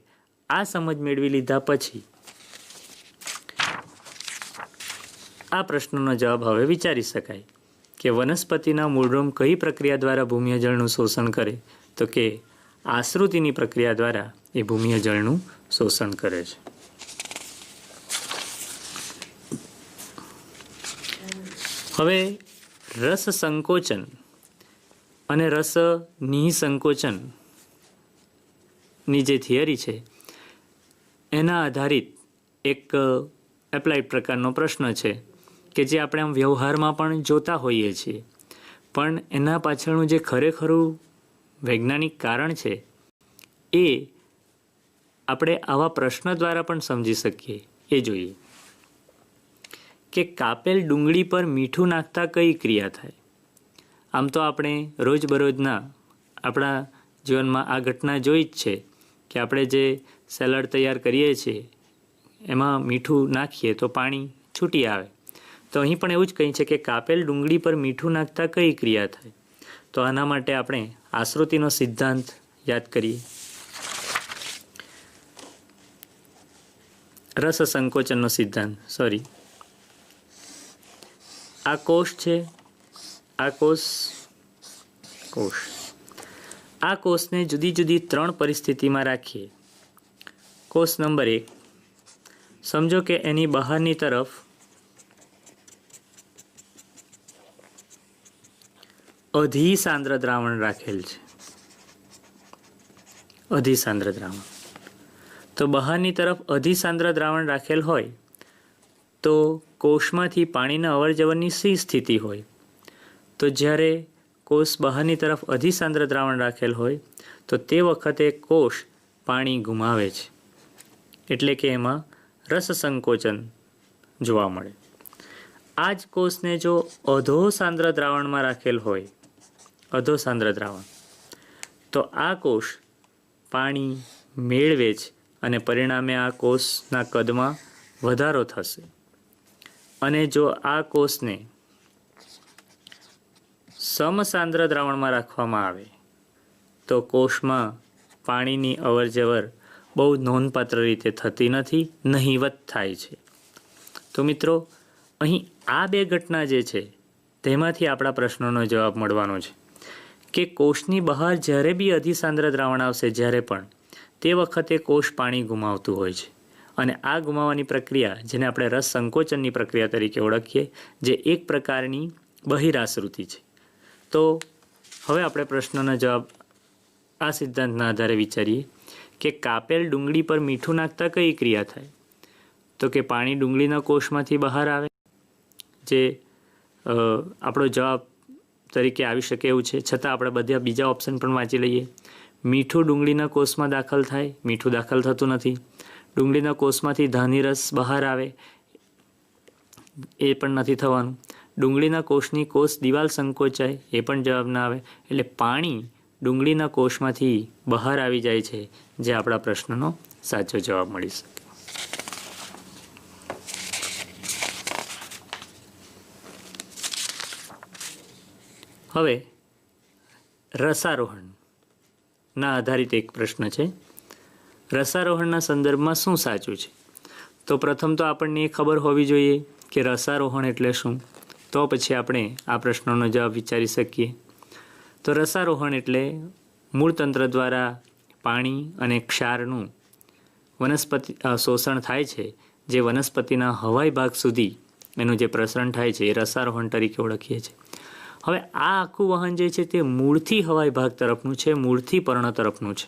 [SPEAKER 1] આ સમજ મેળવી લીધા પછી આ પ્રશ્નનો જવાબ હવે વિચારી શકાય કે વનસ્પતિના મૂળરોમ કઈ પ્રક્રિયા દ્વારા ભૂમિય જળનું શોષણ કરે, તો કે આશ્રુતિની પ્રક્રિયા દ્વારા એ ભૂમિય જળનું શોષણ કરે છે. હવે રસ સંકોચન અને રસ નિઃસંકોચનની જે થિયરી છે એના આધારિત એક એપ્લાઇડ પ્રકારનો પ્રશ્ન છે કે જે આપણે આમ વ્યવહારમાં પણ જોતા હોઈએ છીએ, પણ એના પાછળનું જે ખરેખરું વૈજ્ઞાનિક કારણ છે એ આપણે આવા પ્રશ્ન દ્વારા પણ સમજી શકીએ. એ જોઈએ કે કાપેલ ડુંગળી પર મીઠું નાખતા કઈ ક્રિયા થાય. આમ તો આપણે રોજબરોજના આપણા જીવનમાં આ ઘટના જોઈ જ છે કે આપણે જે સેલડ તૈયાર કરીએ છીએ એમાં મીઠું નાખીએ તો પાણી છૂટી આવે. તો અહીં પણ એવું જ કહે છે કે કાપેલ ડુંગળી પર મીઠું નાખતા કઈ ક્રિયા થાય. તો આના માટે આપણે આશ્રુતિનો સિદ્ધાંત યાદ કરીએ. રસ સંકોચનનો સિદ્ધાંત, આ કોષ છે, આ કોષને જુદી જુદી 3 પરિસ્થિતિમાં રાખીએ. કોષ નંબર 1, સમજો કે એની બહારની તરફ અધિસાંદ્ર દ્રાવણ રાખેલ છે. અધિસાંદ્ર દ્રાવણ, તો બહારની તરફ અધિસાંદ્ર દ્રાવણ રાખેલ હોય તો કોષમાંથી પાણીના અવર જવરની સી સ્થિતિ હોય. તો જ્યારે કોષ બહારની તરફ અધિસાંદ્ર દ્રાવણ રાખેલ હોય તો તે વખતે કોષ પાણી ગુમાવે છે, એટલે કે એમાં રસ સંકોચન જોવા મળે. આ જ કોષને જો અધોસાંદ્ર દ્રાવણમાં રાખેલ હોય, અધોસાંદ્ર દ્રાવણ, તો આ કોષ પાણી મેળવે છે અને પરિણામે આ કોષના કદમાં વધારો થશે. અને જો આ કોષને સમસાંદ્ર દ્રાવણમાં રાખવામાં આવે તો કોષમાં પાણીની અવર જવર બહુ નોંધપાત્ર રીતે થતી નથી, નહિવત થાય છે. તો મિત્રો, અહીં આ 2 ઘટના જે છે તેમાંથી આપણા પ્રશ્નોનો જવાબ મળવાનો છે કે કોષની બહાર જ્યારે બી અધિસાંદ્ર દ્રાવણ આવશે, જ્યારે પણ, તે વખતે કોષ પાણી ગુમાવતું હોય છે. અને આ ગુમાવવાની પ્રક્રિયા, જેને આપણે રસ સંકોચનની પ્રક્રિયા તરીકે ઓળખીએ, જે એક પ્રકારની બહિરાશ્રુતિ છે. તો હવે આપણે પ્રશ્નનો જવાબ આ સિદ્ધાંતના આધારે વિચારીએ કે કાપેલ ડુંગળી પર મીઠું નાખતા કઈ ક્રિયા થાય. તો કે પાણી ડુંગળીના કોષમાંથી બહાર આવે, જે આપણો જવાબ તરીકે આવી શકે એવું છે. છતાં આપણે બધા બીજા ઓપ્શન પણ વાંચી લઈએ. મીઠું ડુંગળીના કોષમાં દાખલ થાય, મીઠું દાખલ થતું નથી. ડુંગળીના કોષમાંથી ધાની રસ બહાર આવે, એ પણ નથી થવાનું. ડુંગળીના કોષની કોષ દિવાલ સંકોચાય, એ પણ જવાબ ના આવે. એટલે પાણી ડુંગળીના કોષમાંથી બહાર આવી જાય છે, જે આપણા પ્રશ્નનો સાચો જવાબ મળી શકે. હવે રસારોહણના આધારિત એક પ્રશ્ન છે. રસારોહણના સંદર્ભમાં શું સાચું છે? તો પ્રથમ તો આપણને એ ખબર હોવી જોઈએ કે રસારોહણ એટલે શું, તો પછી આપણે આ પ્રશ્નનો જવાબ વિચારી શકીએ. તો રસારોહણ એટલે મૂળતંત્ર દ્વારા પાણી અને ક્ષારનું વનસ્પતિ શોષણ થાય છે, જે વનસ્પતિના હવાઈ ભાગ સુધી એનું જે પ્રસરણ થાય છે એ રસારોહણ તરીકે ઓળખીએ છીએ. હવે આ આખું વહન જે છે તે મૂળથી હવાઈ ભાગ તરફનું છે, મૂળથી પર્ણ તરફનું છે.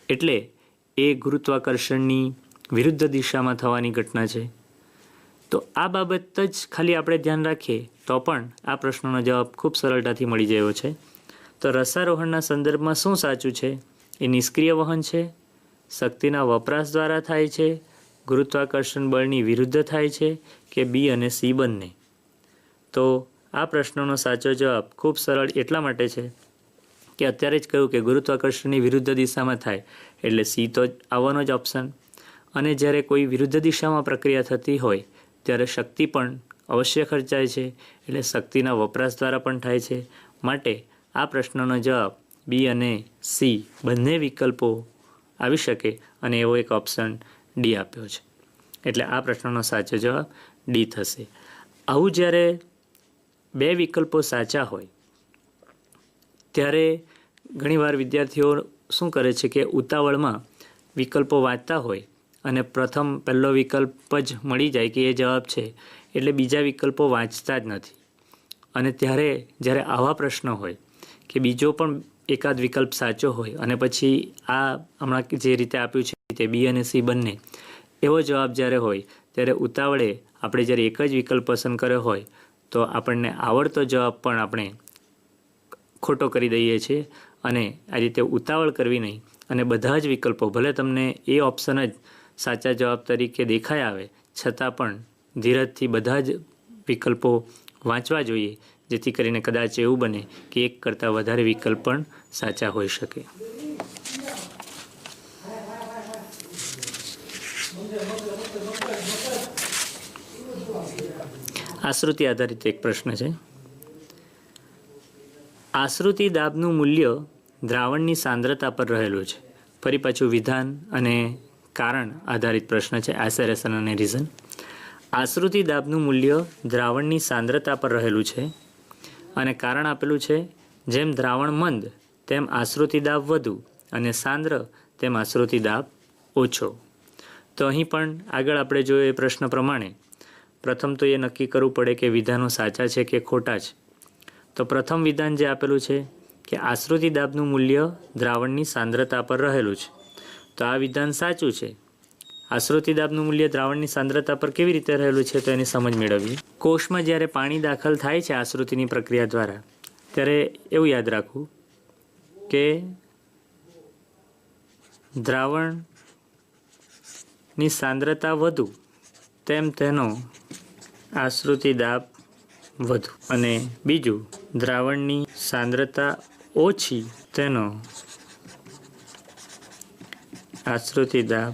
[SPEAKER 1] એટલે એ ગુરુત્વાકર્ષણની વિરુદ્ધ દિશામાં થવાની ઘટના છે. તો આ બાબત જ ખાલી આપણે ધ્યાન રાખીએ તો પણ આ પ્રશ્નનો જવાબ ખૂબ સરળતાથી મળી ગયો છે. તો રસારોહણના સંદર્ભમાં શું સાચું છે? એ નિષ્ક્રિય વહન છે, શક્તિના વપરાશ દ્વારા થાય છે, ગુરુત્વાકર્ષણ બળની વિરુદ્ધ થાય છે, કે બી અને સી બંને? તો આ પ્રશ્નનો સાચો જવાબ ખૂબ સરળ એટલા માટે છે કે અત્યારે જ કહ્યું કે ગુરુત્વાકર્ષણની વિરુદ્ધ દિશામાં થાય એટલે સી તો આવવાનો જ ઓપ્શન. અને જ્યારે કોઈ વિરુદ્ધ દિશામાં પ્રક્રિયા થતી હોય ત્યારે શક્તિ પણ અવશ્ય ખર્ચાય છે, એટલે શક્તિના વપરાશ દ્વારા પણ થાય છે. માટે આ પ્રશ્નનો જવાબ બી અને સી બંને વિકલ્પો આવી શકે, અને એવો એક ઓપ્શન ડી આપ્યો છે. એટલે આ પ્રશ્નનો સાચો જવાબ ડી થશે. આવું જ્યારે બે વિકલ્પો સાચા હોય ત્યારે ઘણીવાર વિદ્યાર્થીઓ શું કરે છે કે ઉતાવળમાં વિકલ્પો વાંચતા હોય અને પહેલો વિકલ્પ જ મળી જાય કે એ જવાબ છે, એટલે બીજા વિકલ્પો વાંચતા જ નથી. અને જ્યારે આવા પ્રશ્ન હોય કે બીજો પણ એકાદ વિકલ્પ સાચો હોય અને પછી આ હમણાં જે રીતે આપ્યું છે તે બી અને સી બંને એવો જવાબ જ્યારે હોય ત્યારે ઉતાવળે આપણે જ્યારે એક જ વિકલ્પ પસંદ કર્યો હોય તો આપણને આવડતો જવાબ પણ આપણે ખોટો કરી દઈએ છીએ. અને આ રીતે ઉતાવળ કરવી નહીં, અને બધા જ વિકલ્પો ભલે તમને એ ઓપ્શન જ સાચા જવાબ તરીકે દેખાઈ આવે છતાં પણ ધીરજથી બધા જ વિકલ્પો વાંચવા જોઈએ, જેથી કરીને કદાચ એવું બને કે એક કરતાં વધારે વિકલ્પ પણ સાચા હોઈ શકે. આશ્રુતિ આધારિત એક પ્રશ્ન છે. આશ્રુતિ દાબનું મૂલ્ય દ્રાવણની સાંદ્રતા પર રહેલું છે. ફરી પાછું વિધાન અને કારણ આધારિત પ્રશ્ન છે, એસેરેશન અને રીઝન. આશ્રુતિ દાબનું મૂલ્ય દ્રાવણની સાંદ્રતા પર રહેલું છે અને કારણ આપેલું છે જેમ દ્રાવણ મંદ તેમ આશ્રુતિ દાબ વધુ અને સાંદ્ર તેમ આશ્રુતિ દાબ ઓછો. તો અહીં પણ આગળ આપણે જોઈએ એ પ્રશ્ન પ્રમાણે પ્રથમ તો એ નક્કી કરવું પડે કે વિધાનો સાચા છે કે ખોટા છે. તો પ્રથમ વિધાન જે આપેલું છે કે આશ્રુતિ દાબનું મૂલ્ય દ્રાવણની સાંદ્રતા પર રહેલું છે, તો આ વિધાન સાચું છે. આશ્રુતિ દાબનું મૂલ્ય દ્રાવણની સાંદ્રતા પર કેવી રીતે રહેલું છે તો એની સમજ મેળવીએ. કોષમાં જ્યારે પાણી દાખલ થાય છે આશ્રુતિની પ્રક્રિયા દ્વારા ત્યારે એવું યાદ રાખવું કે દ્રાવણની સાંદ્રતા વધુ તેમ તેનો આશ્રુતિ દાબ વધુ, અને બીજું દ્રાવણની સાંદ્રતા ઓછી તેનો આશ્રુતિ દાબ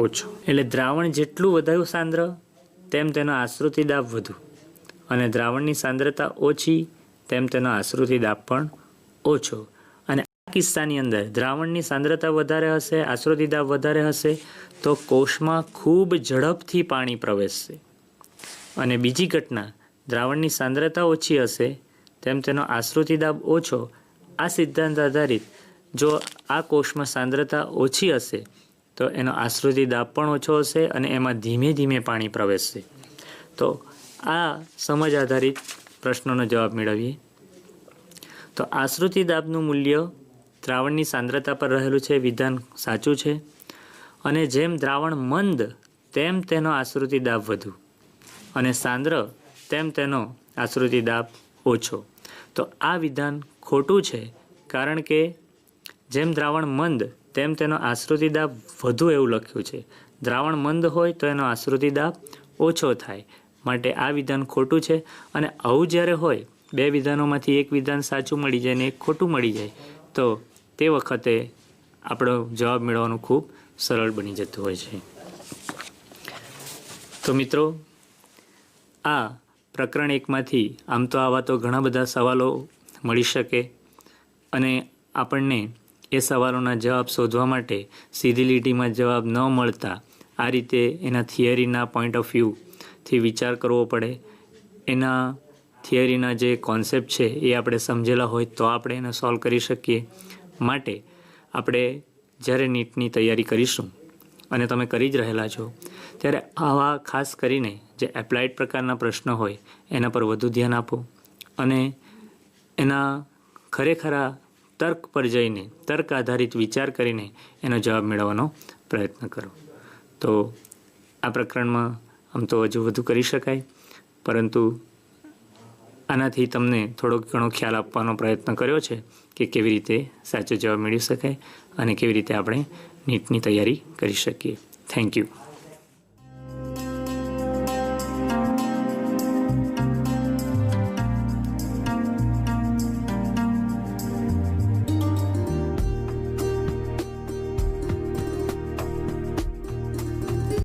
[SPEAKER 1] ઓછો. એટલે દ્રાવણ જેટલું વધુ સાંદ્ર તેમ તેનો આશ્રુતિ દાબ વધુ, અને દ્રાવણની સાંદ્રતા ઓછી તેમ તેનો આશ્રુતિ દાબ પણ ઓછો. અને આ કિસ્સાની અંદર દ્રાવણની સાંદ્રતા વધારે હશે, આશ્રુતિ દાબ વધારે હશે તો કોષમાં ખૂબ ઝડપથી પાણી પ્રવેશશે. અને બીજી ઘટના દ્રાવણની સાંદ્રતા ઓછી હશે તેમ તેનો આશ્રુતિ દાબ ઓછો. આ સિદ્ધાંત આધારિત જો આ કોષમાં સાંદ્રતા ઓછી હશે તો એનો આશ્રુતિ દાબ પણ ઓછો હશે અને એમાં ધીમે ધીમે પાણી પ્રવેશશે. તો આ સમજ આધારિત પ્રશ્નોનો જવાબ મેળવીએ. તો આશ્રુતિ દાબનું મૂલ્ય દ્રાવણની સાંદ્રતા પર રહેલું છે, વિધાન સાચું છે. અને જેમ દ્રાવણ મંદ તેમ તેનો આશ્રુતિ દાબ વધુ અને સાંદ્ર તેમ તેનો આશ્રુતિ દાબ ઓછો. તો આ વિધાન ખોટું છે, કારણ કે જેમ દ્રાવણ મંદ તેમ તેનો આશ્રુતિ દાબ વધુ એવું લખ્યું છે. દ્રાવણ મંદ હોય તો એનો આશ્રુતિ દાબ ઓછો થાય, માટે આ વિધાન ખોટું છે. અને આવું જ્યારે હોય, બે વિધાનોમાંથી એક વિધાન સાચું મળી જાય ને એક ખોટું મળી જાય, તો તે વખતે આપણો જવાબ મેળવવાનું ખૂબ સરળ બની જતું હોય છે. તો મિત્રો, આ પ્રકરણ 1માંથી આમ તો આવા તો ઘણા બધા સવાલો મળી શકે અને આપણને એ સવાલોના જવાબ શોધવા માટે સીધી લીટીમાં જવાબ ન મળતા આ રીતે એના થિયરીના પોઈન્ટ ઓફ વ્યૂથી વિચાર કરવો પડે. એના થિયરીના જે કોન્સેપ્ટ છે એ આપણે સમજેલા હોય તો આપણે એને સોલ્વ કરી શકીએ. માટે આપણે જ્યારે નીટની તૈયારી કરીશું અને તમે કરી જ રહેલા છો, ત્યારે આવા ખાસ કરીને જે એપ્લાઇડ પ્રકારના પ્રશ્નો હોય એના પર વધુ ધ્યાન આપો અને એના ખરેખરા તર્ક પર જઈને તર્ક આધારિત વિચાર કરીને એનો જવાબ મેળવવાનો પ્રયત્ન કરો. તો આ પ્રકરણમાં આમ તો હજુ વધુ કરી શકાય, પરંતુ આનાથી તમને થોડોક ઘણો ખ્યાલ આપવાનો પ્રયત્ન કર્યો છે કે કેવી રીતે સાચો જવાબ મેળવી શકાય અને કેવી રીતે આપણે નીટની તૈયારી કરી શકીએ. Thank you.